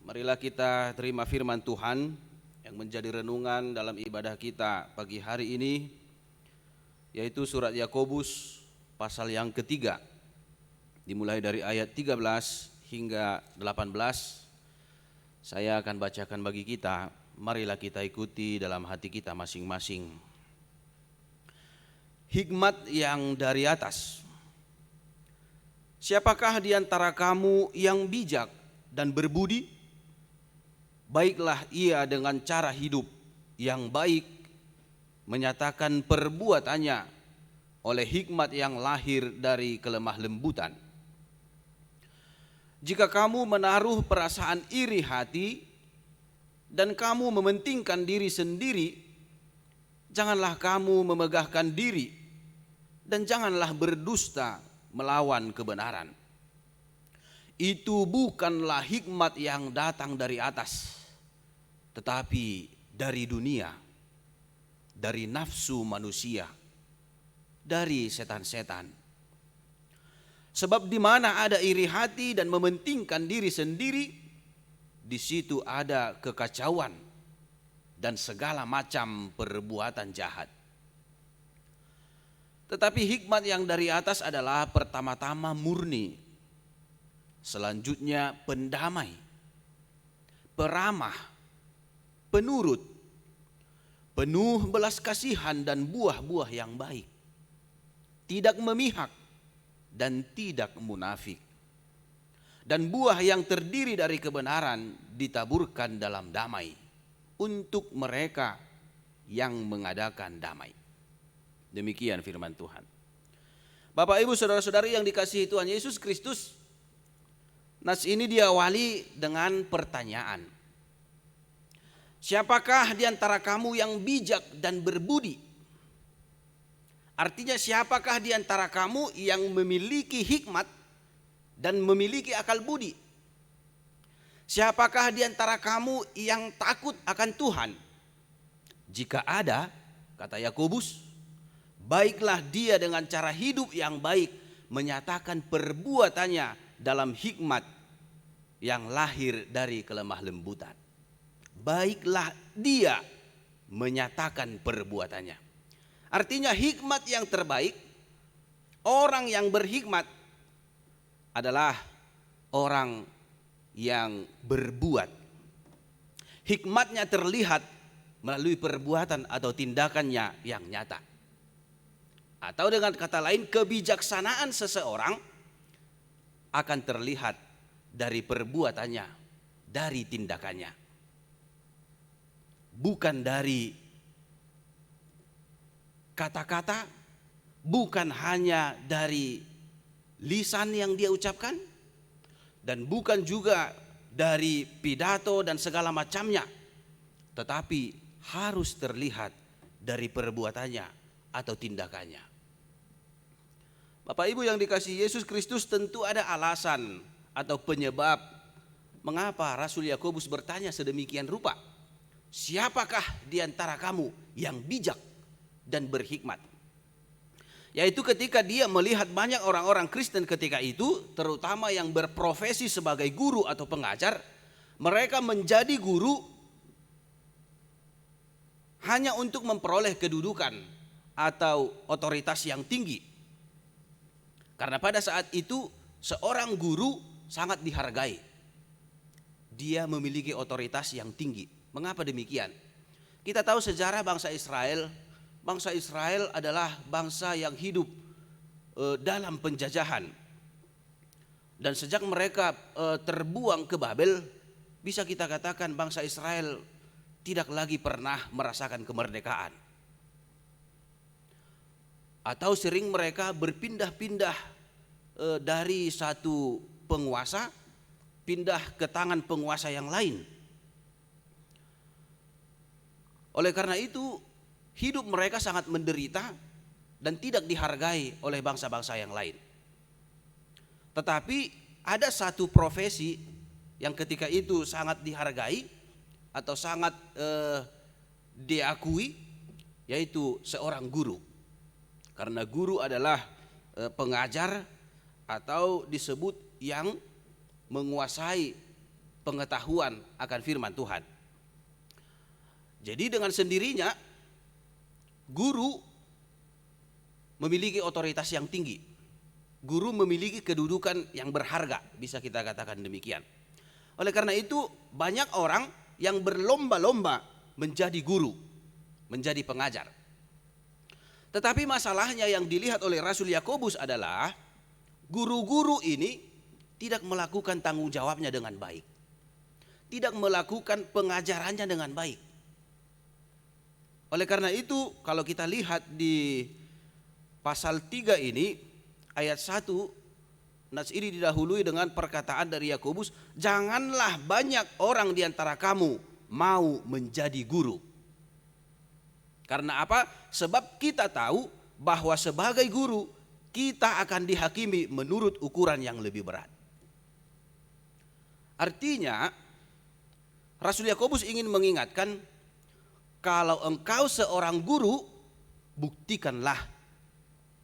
Marilah kita terima firman Tuhan yang menjadi renungan dalam ibadah kita pagi hari ini, yaitu surat Yakobus pasal yang ketiga, dimulai dari ayat 13 hingga 18. Saya akan bacakan bagi kita, marilah kita ikuti dalam hati kita masing-masing. Hikmat yang dari atas. Siapakah di antara kamu yang bijak dan berbudi? Baiklah ia dengan cara hidup yang baik menyatakan perbuatannya oleh hikmat yang lahir dari kelemah lembutan. Jika kamu menaruh perasaan iri hati dan kamu mementingkan diri sendiri, janganlah kamu memegahkan diri dan janganlah berdusta melawan kebenaran. Itu bukanlah hikmat yang datang dari atas, tetapi dari dunia, dari nafsu manusia, dari setan-setan. Sebab di mana ada iri hati dan mementingkan diri sendiri, di situ ada kekacauan dan segala macam perbuatan jahat. Tetapi hikmat yang dari atas adalah pertama-tama murni, selanjutnya pendamai, peramah, penurut, penuh belas kasihan dan buah-buah yang baik, tidak memihak dan tidak munafik. Dan buah yang terdiri dari kebenaran ditaburkan dalam damai untuk mereka yang mengadakan damai. Demikian firman Tuhan. Bapak Ibu saudara-saudari yang dikasihi Tuhan Yesus Kristus, nas ini diawali dengan pertanyaan. Siapakah di antara kamu yang bijak dan berbudi? Artinya siapakah di antara kamu yang memiliki hikmat dan memiliki akal budi? Siapakah di antara kamu yang takut akan Tuhan? Jika ada, kata Yakobus, baiklah dia dengan cara hidup yang baik menyatakan perbuatannya dalam hikmat yang lahir dari kelemah lembutan. Baiklah dia menyatakan perbuatannya. Artinya hikmat yang terbaik, orang yang berhikmat adalah orang yang berbuat. Hikmatnya terlihat melalui perbuatan atau tindakannya yang nyata. Atau dengan kata lain, kebijaksanaan seseorang akan terlihat dari perbuatannya, dari tindakannya. Bukan dari kata-kata, bukan hanya dari lisan yang dia ucapkan, dan bukan juga dari pidato dan segala macamnya, tetapi harus terlihat dari perbuatannya atau tindakannya. Bapak Ibu yang dikasihi Yesus Kristus, tentu ada alasan atau penyebab mengapa Rasul Yakobus bertanya sedemikian rupa. Siapakah di antara kamu yang bijak dan berhikmat? Yaitu ketika dia melihat banyak orang-orang Kristen ketika itu, terutama yang berprofesi sebagai guru atau pengajar, mereka menjadi guru hanya untuk memperoleh kedudukan atau otoritas yang tinggi. Karena pada saat itu seorang guru sangat dihargai. Dia memiliki otoritas yang tinggi. Mengapa demikian? Kita tahu sejarah bangsa Israel. Bangsa Israel adalah bangsa yang hidup dalam penjajahan. Dan sejak mereka terbuang ke Babel, bisa kita katakan bangsa Israel tidak lagi pernah merasakan kemerdekaan. Atau sering mereka berpindah-pindah dari satu penguasa, pindah ke tangan penguasa yang lain. Oleh karena itu, hidup mereka sangat menderita dan tidak dihargai oleh bangsa-bangsa yang lain. Tetapi ada satu profesi yang ketika itu sangat dihargai atau sangat diakui, yaitu seorang guru. Karena guru adalah pengajar atau disebut yang menguasai pengetahuan akan firman Tuhan. Jadi dengan sendirinya guru memiliki otoritas yang tinggi. Guru memiliki kedudukan yang berharga, bisa kita katakan demikian. Oleh karena itu banyak orang yang berlomba-lomba menjadi guru, menjadi pengajar. Tetapi masalahnya yang dilihat oleh Rasul Yakobus adalah guru-guru ini tidak melakukan tanggung jawabnya dengan baik. Tidak melakukan pengajarannya dengan baik. Oleh karena itu kalau kita lihat di pasal 3 ini ayat 1, nas ini didahului dengan perkataan dari Yakobus, janganlah banyak orang di antara kamu mau menjadi guru. Karena apa? Sebab kita tahu bahwa sebagai guru kita akan dihakimi menurut ukuran yang lebih berat. Artinya Rasul Yakobus ingin mengingatkan, kalau engkau seorang guru, buktikanlah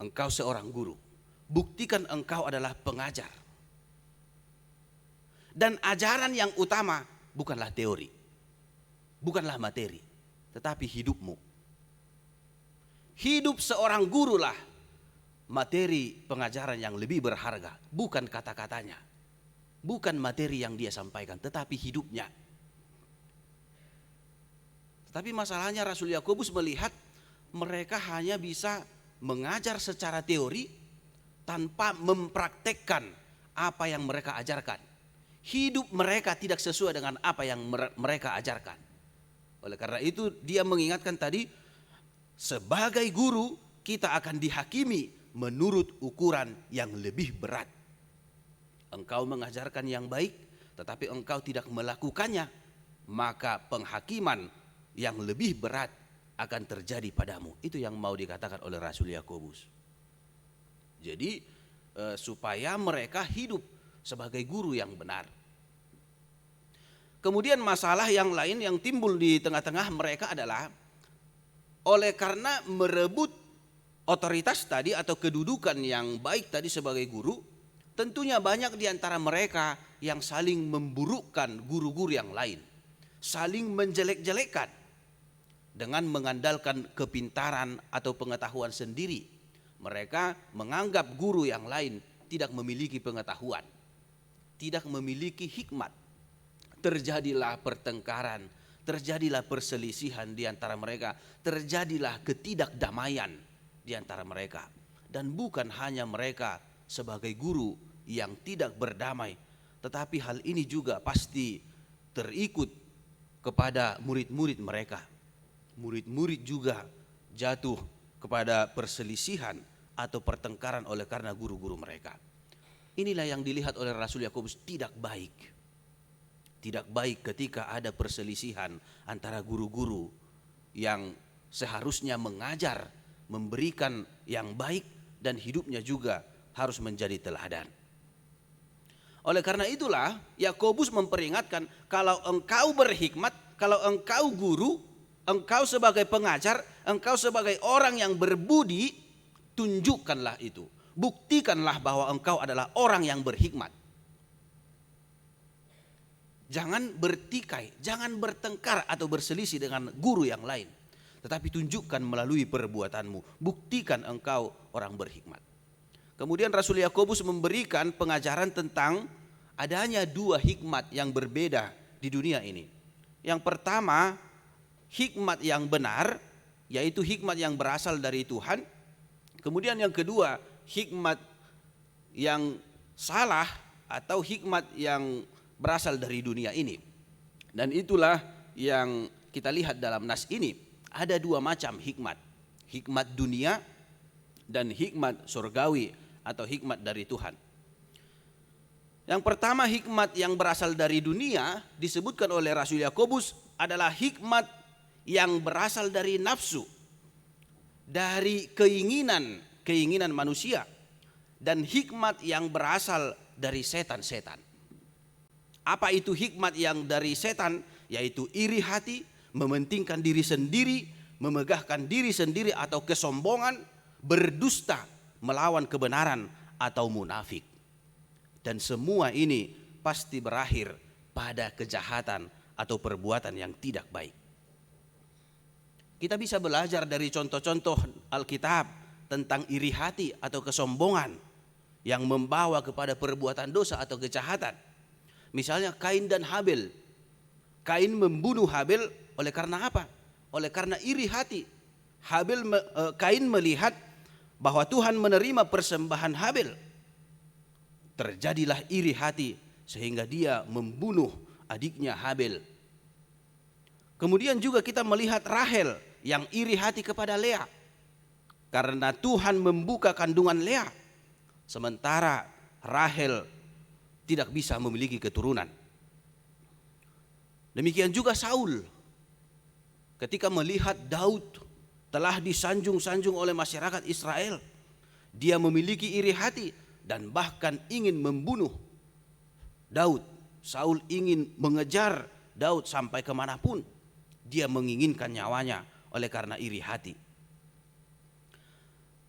engkau seorang guru. Buktikan engkau adalah pengajar. Dan ajaran yang utama bukanlah teori, bukanlah materi, tetapi hidupmu. Hidup seorang gurulah materi pengajaran yang lebih berharga, bukan kata-katanya, bukan materi yang dia sampaikan, tetapi hidupnya. Tetapi masalahnya Rasul Yakobus melihat mereka hanya bisa mengajar secara teori tanpa mempraktekkan apa yang mereka ajarkan. Hidup mereka tidak sesuai dengan apa yang mereka ajarkan. Oleh karena itu dia mengingatkan tadi, sebagai guru kita akan dihakimi menurut ukuran yang lebih berat. Engkau mengajarkan yang baik tetapi engkau tidak melakukannya, maka penghakiman yang lebih berat akan terjadi padamu. Itu yang mau dikatakan oleh Rasul Yakobus. Jadi supaya mereka hidup sebagai guru yang benar. Kemudian masalah yang lain yang timbul di tengah-tengah mereka adalah oleh karena merebut otoritas tadi atau kedudukan yang baik tadi sebagai guru, tentunya banyak di antara mereka yang saling memburukkan guru-guru yang lain, saling menjelek-jelekan dengan mengandalkan kepintaran atau pengetahuan sendiri. Mereka menganggap guru yang lain tidak memiliki pengetahuan, tidak memiliki hikmat. Terjadilah pertengkaran, terjadilah perselisihan di antara mereka, terjadilah ketidakdamaian di antara mereka. Dan bukan hanya mereka sebagai guru yang tidak berdamai, tetapi hal ini juga pasti terikut kepada murid-murid mereka. Murid-murid juga jatuh kepada perselisihan atau pertengkaran oleh karena guru-guru mereka. Inilah yang dilihat oleh Rasul Yakobus tidak baik. Tidak baik ketika ada perselisihan antara guru-guru yang seharusnya mengajar, memberikan yang baik dan hidupnya juga harus menjadi teladan. Oleh karena itulah Yakobus memperingatkan, kalau engkau berhikmat, kalau engkau guru, engkau sebagai pengajar, engkau sebagai orang yang berbudi, tunjukkanlah itu. Buktikanlah bahwa engkau adalah orang yang berhikmat. Jangan bertikai, jangan bertengkar atau berselisih dengan guru yang lain. Tetapi tunjukkan melalui perbuatanmu, buktikan engkau orang berhikmat. Kemudian Rasul Yakobus memberikan pengajaran tentang adanya dua hikmat yang berbeda di dunia ini. Yang pertama, hikmat yang benar, yaitu hikmat yang berasal dari Tuhan. Kemudian yang kedua, hikmat yang salah atau hikmat yang berasal dari dunia ini. Dan itulah yang kita lihat dalam nas ini. Ada dua macam hikmat. Hikmat dunia dan hikmat surgawi atau hikmat dari Tuhan. Yang pertama, hikmat yang berasal dari dunia disebutkan oleh Rasul Yakobus adalah hikmat yang berasal dari nafsu, dari keinginan manusia, dan hikmat yang berasal dari setan-setan. Apa itu hikmat yang dari setan? Yaitu iri hati, mementingkan diri sendiri, memegahkan diri sendiri atau kesombongan, berdusta, melawan kebenaran atau munafik. Dan semua ini pasti berakhir pada kejahatan atau perbuatan yang tidak baik. Kita bisa belajar dari contoh-contoh Alkitab tentang iri hati atau kesombongan yang membawa kepada perbuatan dosa atau kejahatan. Misalnya Kain dan Habel. Kain membunuh Habel oleh karena apa? Oleh karena iri hati. Kain melihat bahwa Tuhan menerima persembahan Habel. Terjadilah iri hati sehingga dia membunuh adiknya Habel. Kemudian juga kita melihat Rahel yang iri hati kepada Lea. Karena Tuhan membuka kandungan Lea. Sementara Rahel tidak bisa memiliki keturunan. Demikian juga Saul. Ketika melihat Daud telah disanjung-sanjung oleh masyarakat Israel, dia memiliki iri hati dan bahkan ingin membunuh Daud. Saul ingin mengejar Daud sampai kemanapun. Dia menginginkan nyawanya oleh karena iri hati.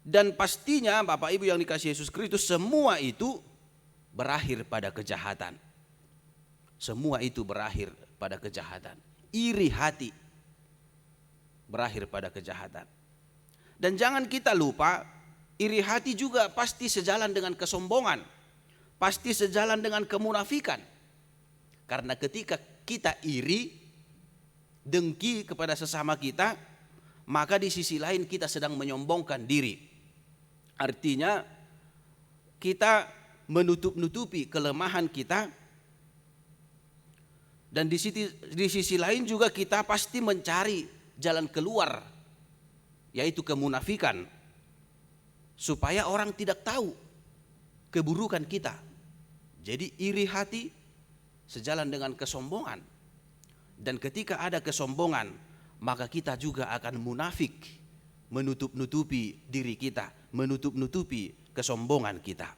Dan pastinya Bapak Ibu yang dikasihi Yesus Kristus, semua itu berakhir pada kejahatan. Semua itu berakhir pada kejahatan. Iri hati berakhir pada kejahatan. Dan jangan kita lupa, iri hati juga pasti sejalan dengan kesombongan. Pasti sejalan dengan kemunafikan. Karena ketika kita iri, dengki kepada sesama kita, maka di sisi lain kita sedang menyombongkan diri. Artinya kita menutup-nutupi kelemahan kita, dan di sisi lain juga kita pasti mencari jalan keluar, yaitu kemunafikan, supaya orang tidak tahu keburukan kita. Jadi iri hati sejalan dengan kesombongan. Dan ketika ada kesombongan, maka kita juga akan munafik, menutup-nutupi diri kita, menutup-nutupi kesombongan kita.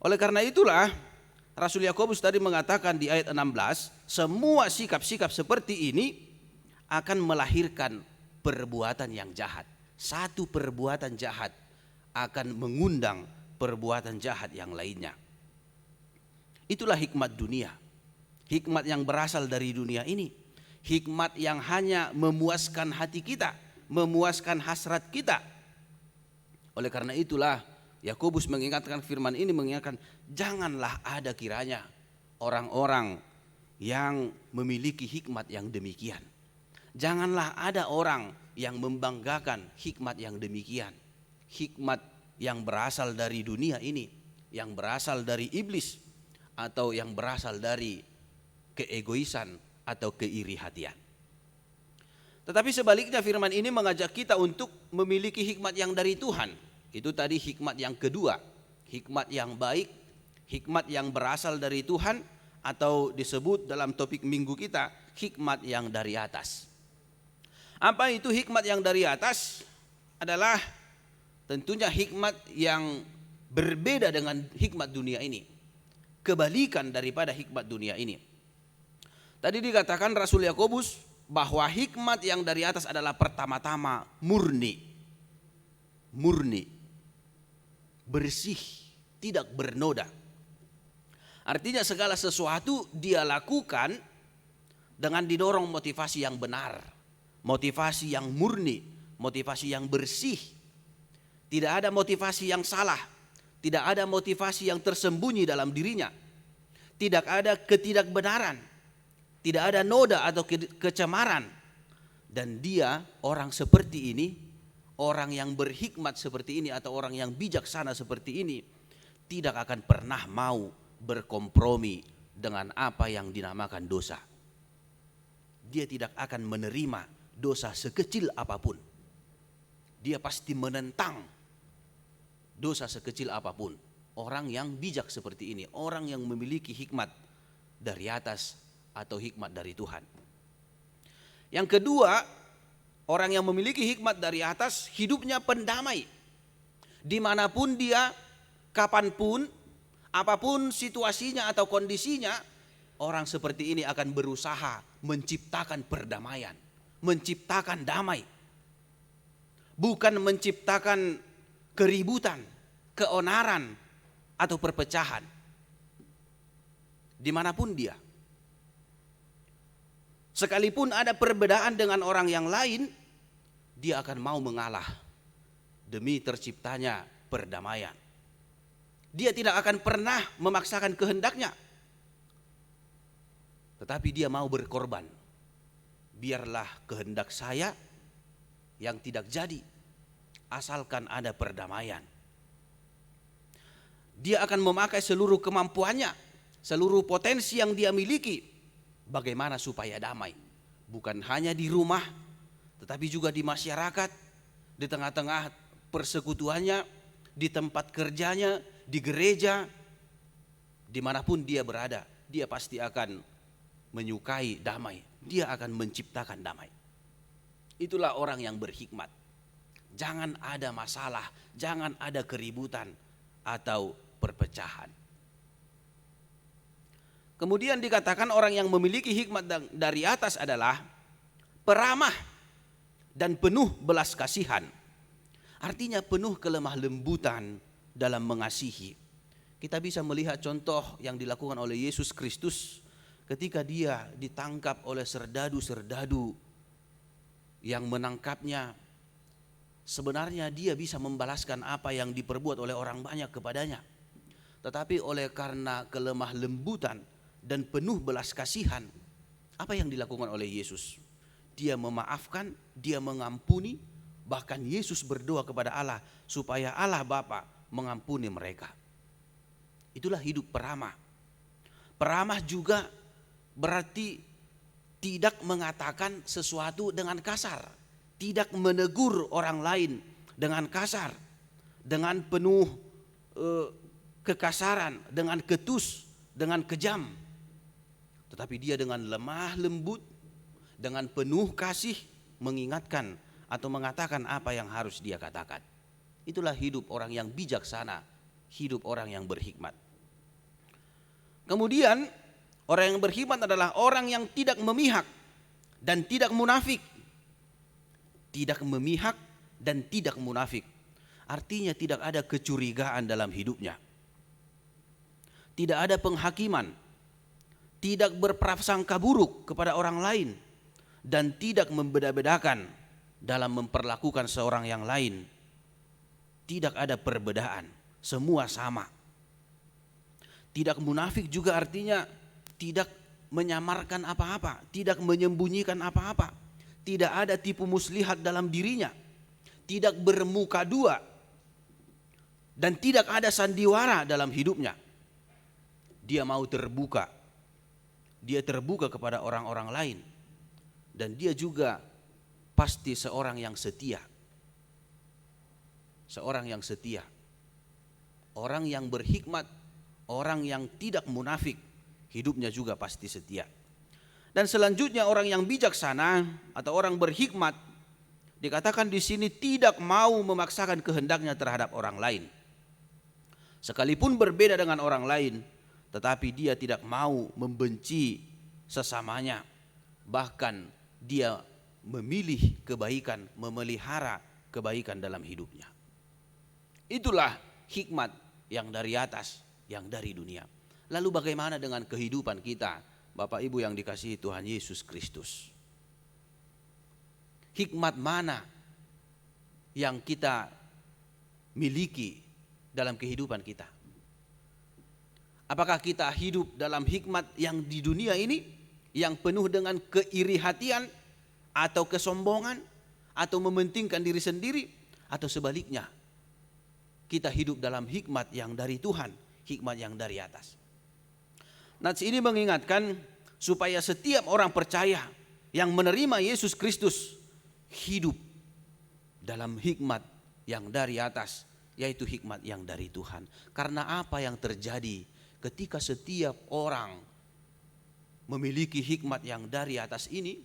Oleh karena itulah Rasul Yakobus tadi mengatakan di ayat 16, semua sikap-sikap seperti ini akan melahirkan perbuatan yang jahat. Satu perbuatan jahat akan mengundang perbuatan jahat yang lainnya. Itulah hikmat dunia. Hikmat yang berasal dari dunia ini. Hikmat yang hanya memuaskan hati kita, memuaskan hasrat kita. Oleh karena itulah Yakobus mengingatkan, firman ini mengingatkan, janganlah ada kiranya orang-orang yang memiliki hikmat yang demikian. Janganlah ada orang yang membanggakan hikmat yang demikian. Hikmat yang berasal dari dunia ini, yang berasal dari iblis, atau yang berasal dari keegoisan atau keiri hatian. Tetapi sebaliknya firman ini mengajak kita untuk memiliki hikmat yang dari Tuhan. Itu tadi hikmat yang kedua, hikmat yang baik, hikmat yang berasal dari Tuhan, atau disebut dalam topik minggu kita, hikmat yang dari atas. Apa itu hikmat yang dari atas? Adalah tentunya hikmat yang berbeda dengan hikmat dunia ini. Kebalikan daripada hikmat dunia ini. Tadi dikatakan Rasul Yakobus bahwa hikmat yang dari atas adalah pertama-tama murni. Murni. Bersih, tidak bernoda. Artinya segala sesuatu dia lakukan dengan didorong motivasi yang benar. Motivasi yang murni, motivasi yang bersih. Tidak ada motivasi yang salah. Tidak ada motivasi yang tersembunyi dalam dirinya. Tidak ada ketidakbenaran. Tidak ada noda atau kecemaran. Dan dia, orang seperti ini, orang yang berhikmat seperti ini atau orang yang bijaksana seperti ini, tidak akan pernah mau berkompromi dengan apa yang dinamakan dosa. Dia tidak akan menerima dosa sekecil apapun. Dia pasti menentang dosa sekecil apapun. Orang yang bijak seperti ini, orang yang memiliki hikmat dari atas atau hikmat dari Tuhan. Yang kedua, orang yang memiliki hikmat dari atas, hidupnya pendamai. Dimanapun dia, kapanpun, apapun situasinya atau kondisinya, orang seperti ini akan berusaha menciptakan perdamaian, menciptakan damai. Bukan menciptakan keributan, keonaran, atau perpecahan. dimanapun dia. Sekalipun ada perbedaan dengan orang yang lain, dia akan mau mengalah demi terciptanya perdamaian. Dia tidak akan pernah memaksakan kehendaknya, tetapi dia mau berkorban. Biarlah kehendak saya yang tidak jadi, asalkan ada perdamaian. Dia akan memakai seluruh kemampuannya, seluruh potensi yang dia miliki, bagaimana supaya damai. Bukan hanya di rumah, tetapi juga di masyarakat, di tengah-tengah persekutuannya, di tempat kerjanya, di gereja, dimanapun dia berada, dia pasti akan menyukai damai. Dia akan menciptakan damai. Itulah orang yang berhikmat. Jangan ada masalah, jangan ada keributan atau perpecahan. Kemudian dikatakan orang yang memiliki hikmat dari atas adalah peramah dan penuh belas kasihan. Artinya penuh kelemah lembutan dalam mengasihi. Kita bisa melihat contoh yang dilakukan oleh Yesus Kristus ketika dia ditangkap oleh serdadu-serdadu yang menangkapnya. Sebenarnya dia bisa membalaskan apa yang diperbuat oleh orang banyak kepadanya. Tetapi oleh karena kelemah lembutan dan penuh belas kasihan, apa yang dilakukan oleh Yesus? Dia memaafkan, dia mengampuni, bahkan Yesus berdoa kepada Allah supaya Allah Bapa mengampuni mereka. Itulah hidup peramah. Peramah juga berarti tidak mengatakan sesuatu dengan kasar, tidak menegur orang lain dengan kasar, dengan penuh kekasaran, dengan ketus, dengan kejam. Tetapi dia dengan lemah lembut, dengan penuh kasih mengingatkan atau mengatakan apa yang harus dia katakan. Itulah hidup orang yang bijaksana, hidup orang yang berhikmat. Kemudian orang yang berhikmat adalah orang yang tidak memihak dan tidak munafik. Tidak memihak dan tidak munafik. Artinya tidak ada kecurigaan dalam hidupnya. Tidak ada penghakiman. Tidak berprasangka buruk kepada orang lain. Dan tidak membeda-bedakan dalam memperlakukan seorang yang lain. Tidak ada perbedaan. Semua sama. Tidak munafik juga artinya tidak menyamarkan apa-apa. Tidak menyembunyikan apa-apa. Tidak ada tipu muslihat dalam dirinya. Tidak bermuka dua. Dan tidak ada sandiwara dalam hidupnya. Dia mau terbuka. Dia terbuka kepada orang-orang lain. Dan dia juga pasti seorang yang setia. Seorang yang setia. Orang yang berhikmat. Orang yang tidak munafik. Hidupnya juga pasti setia. Dan selanjutnya orang yang bijaksana atau orang berhikmat dikatakan di sini tidak mau memaksakan kehendaknya terhadap orang lain. Sekalipun berbeda dengan orang lain, tetapi dia tidak mau membenci sesamanya. Bahkan dia memilih kebaikan, memelihara kebaikan dalam hidupnya. Itulah hikmat yang dari atas, yang dari dunia. Lalu bagaimana dengan kehidupan kita? Bapak Ibu yang dikasihi Tuhan Yesus Kristus. Hikmat mana yang kita miliki dalam kehidupan kita? Apakah kita hidup dalam hikmat yang di dunia ini, yang penuh dengan keiri hatian atau kesombongan atau mementingkan diri sendiri, atau sebaliknya kita hidup dalam hikmat yang dari Tuhan, hikmat yang dari atas? Nats ini mengingatkan supaya setiap orang percaya yang menerima Yesus Kristus hidup dalam hikmat yang dari atas, yaitu hikmat yang dari Tuhan. Karena apa yang terjadi ketika setiap orang memiliki hikmat yang dari atas ini,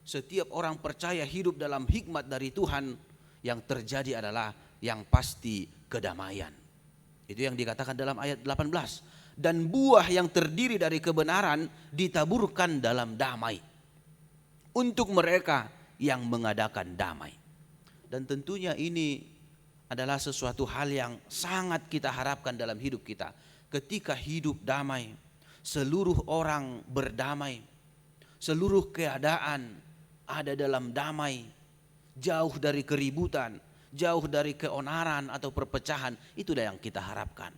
setiap orang percaya hidup dalam hikmat dari Tuhan, yang terjadi adalah yang pasti kedamaian. Itu yang dikatakan dalam ayat 18. Dan buah yang terdiri dari kebenaran ditaburkan dalam damai untuk mereka yang mengadakan damai. Dan tentunya ini adalah sesuatu hal yang sangat kita harapkan dalam hidup kita. Ketika hidup damai, seluruh orang berdamai, seluruh keadaan ada dalam damai, jauh dari keributan, jauh dari keonaran atau perpecahan. Itulah yang kita harapkan.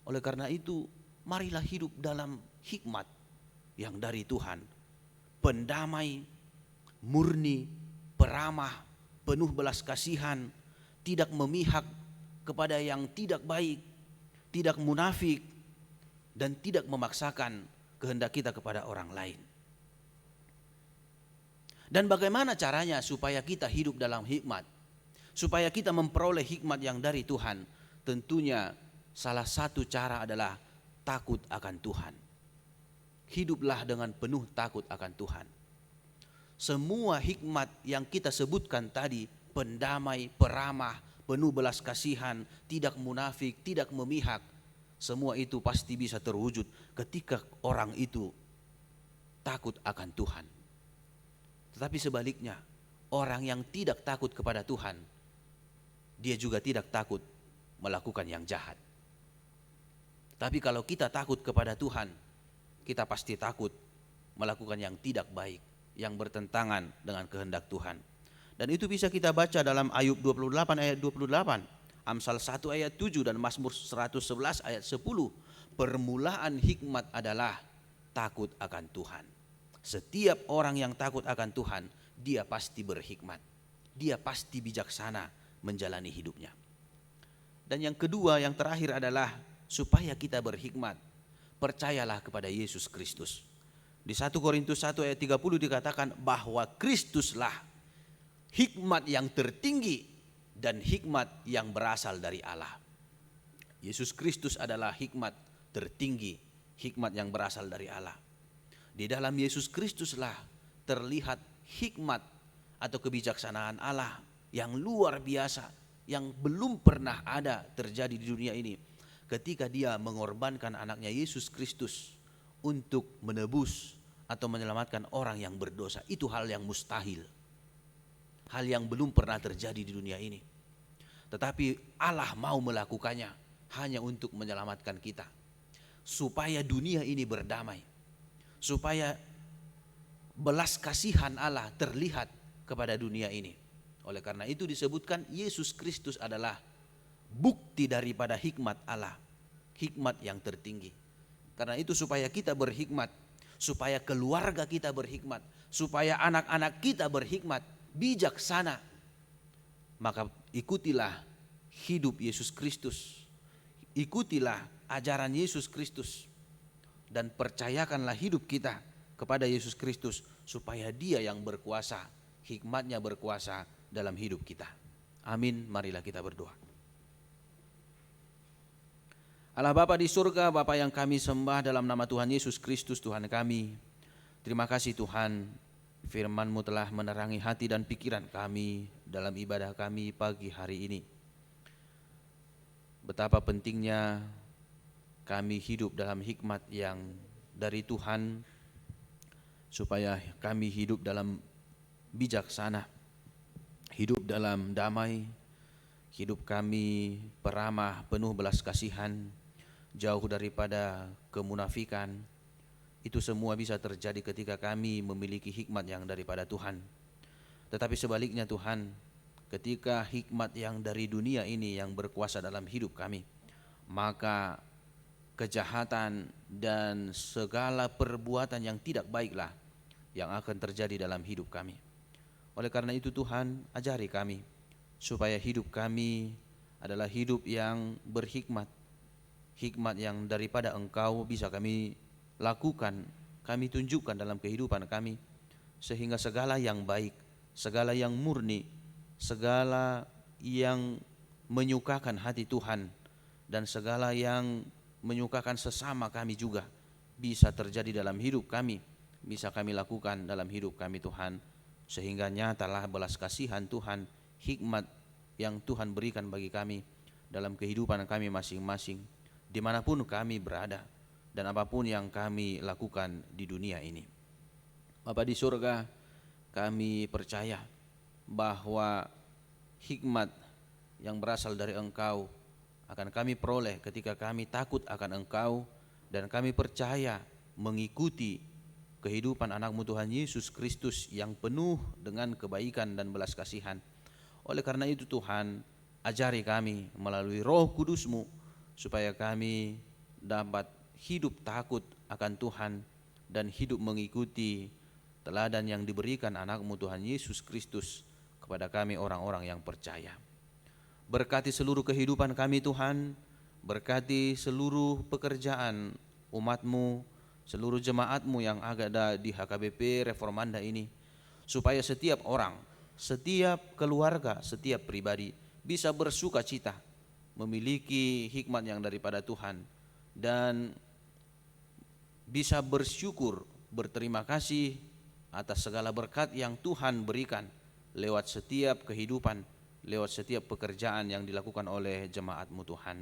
Oleh karena itu, marilah hidup dalam hikmat yang dari Tuhan, pendamai, murni, peramah, penuh belas kasihan, tidak memihak kepada yang tidak baik, tidak munafik, dan tidak memaksakan kehendak kita kepada orang lain. Dan bagaimana caranya supaya kita hidup dalam hikmat, supaya kita memperoleh hikmat yang dari Tuhan? Tentunya salah satu cara adalah takut akan Tuhan. Hiduplah dengan penuh takut akan Tuhan. Semua hikmat yang kita sebutkan tadi, pendamai, peramah, penuh belas kasihan, tidak munafik, tidak memihak, semua itu pasti bisa terwujud ketika orang itu takut akan Tuhan. Tetapi sebaliknya, orang yang tidak takut kepada Tuhan, dia juga tidak takut melakukan yang jahat. Tapi kalau kita takut kepada Tuhan, kita pasti takut melakukan yang tidak baik, yang bertentangan dengan kehendak Tuhan. Dan itu bisa kita baca dalam Ayub 28 ayat 28, Amsal 1 ayat 7, dan Mazmur 111 ayat 10. Permulaan hikmat adalah takut akan Tuhan. Setiap orang yang takut akan Tuhan, dia pasti berhikmat, dia pasti bijaksana menjalani hidupnya. Dan yang kedua, yang terakhir adalah supaya kita berhikmat, percayalah kepada Yesus Kristus. Di 1 Korintus 1 ayat 30 dikatakan bahwa Kristuslah hikmat yang tertinggi dan hikmat yang berasal dari Allah. Yesus Kristus adalah hikmat tertinggi, hikmat yang berasal dari Allah. Di dalam Yesus Kristuslah terlihat hikmat atau kebijaksanaan Allah yang luar biasa, yang belum pernah ada terjadi di dunia ini, ketika dia mengorbankan anaknya Yesus Kristus untuk menebus atau menyelamatkan orang yang berdosa. Itu hal yang mustahil, hal yang belum pernah terjadi di dunia ini. Tetapi Allah mau melakukannya hanya untuk menyelamatkan kita, supaya dunia ini berdamai, supaya belas kasihan Allah terlihat kepada dunia ini. Oleh karena itu disebutkan Yesus Kristus adalah bukti daripada hikmat Allah, hikmat yang tertinggi. Karena itu supaya kita berhikmat, supaya keluarga kita berhikmat, supaya anak-anak kita berhikmat, bijaksana, maka ikutilah hidup Yesus Kristus, ikutilah ajaran Yesus Kristus, dan percayakanlah hidup kita kepada Yesus Kristus, supaya Dia yang berkuasa, hikmatnya berkuasa dalam hidup kita. Amin. Marilah kita berdoa. Allah Bapa di surga, Bapa yang kami sembah dalam nama Tuhan Yesus Kristus Tuhan kami, terima kasih Tuhan, firman-Mu telah menerangi hati dan pikiran kami dalam ibadah kami pagi hari ini. Betapa pentingnya kami hidup dalam hikmat yang dari Tuhan, supaya kami hidup dalam bijaksana, hidup dalam damai, hidup kami peramah, penuh belas kasihan, jauh daripada kemunafikan. Itu semua bisa terjadi ketika kami memiliki hikmat yang daripada Tuhan. Tetapi sebaliknya Tuhan, ketika hikmat yang dari dunia ini yang berkuasa dalam hidup kami, maka kejahatan dan segala perbuatan yang tidak baiklah yang akan terjadi dalam hidup kami. Oleh karena itu Tuhan, ajari kami supaya hidup kami adalah hidup yang berhikmat, hikmat yang daripada Engkau bisa kami lakukan, kami tunjukkan dalam kehidupan kami, sehingga segala yang baik, segala yang murni, segala yang menyukakan hati Tuhan, dan segala yang menyukakan sesama kami juga bisa terjadi dalam hidup kami, bisa kami lakukan dalam hidup kami Tuhan, sehingga nyatalah belas kasihan Tuhan, hikmat yang Tuhan berikan bagi kami dalam kehidupan kami masing-masing, dimanapun kami berada dan apapun yang kami lakukan di dunia ini. Bapa di surga, kami percaya bahwa hikmat yang berasal dari Engkau akan kami peroleh ketika kami takut akan Engkau dan kami percaya mengikuti kehidupan anak-Mu Tuhan Yesus Kristus yang penuh dengan kebaikan dan belas kasihan. Oleh karena itu Tuhan, ajari kami melalui Roh Kudus-Mu supaya kami dapat hidup takut akan Tuhan dan hidup mengikuti teladan yang diberikan anak-Mu Tuhan Yesus Kristus kepada kami orang-orang yang percaya. Berkati seluruh kehidupan kami Tuhan, berkati seluruh pekerjaan umat-Mu, seluruh jemaat-Mu yang ada di HKBP Reformanda ini, supaya setiap orang, setiap keluarga, setiap pribadi bisa bersuka cita, memiliki hikmat yang daripada Tuhan, dan bisa bersyukur, berterima kasih atas segala berkat yang Tuhan berikan lewat setiap kehidupan, lewat setiap pekerjaan yang dilakukan oleh jemaat-Mu Tuhan.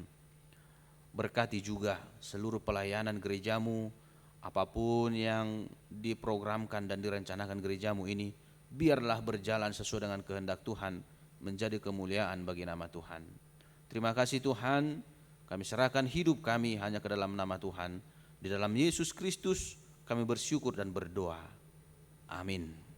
Berkati juga seluruh pelayanan gereja-Mu, apapun yang diprogramkan dan direncanakan gereja-Mu ini, biarlah berjalan sesuai dengan kehendak Tuhan, menjadi kemuliaan bagi nama Tuhan. Terima kasih Tuhan, kami serahkan hidup kami hanya ke dalam nama Tuhan. Di dalam Yesus Kristus kami bersyukur dan berdoa. Amin.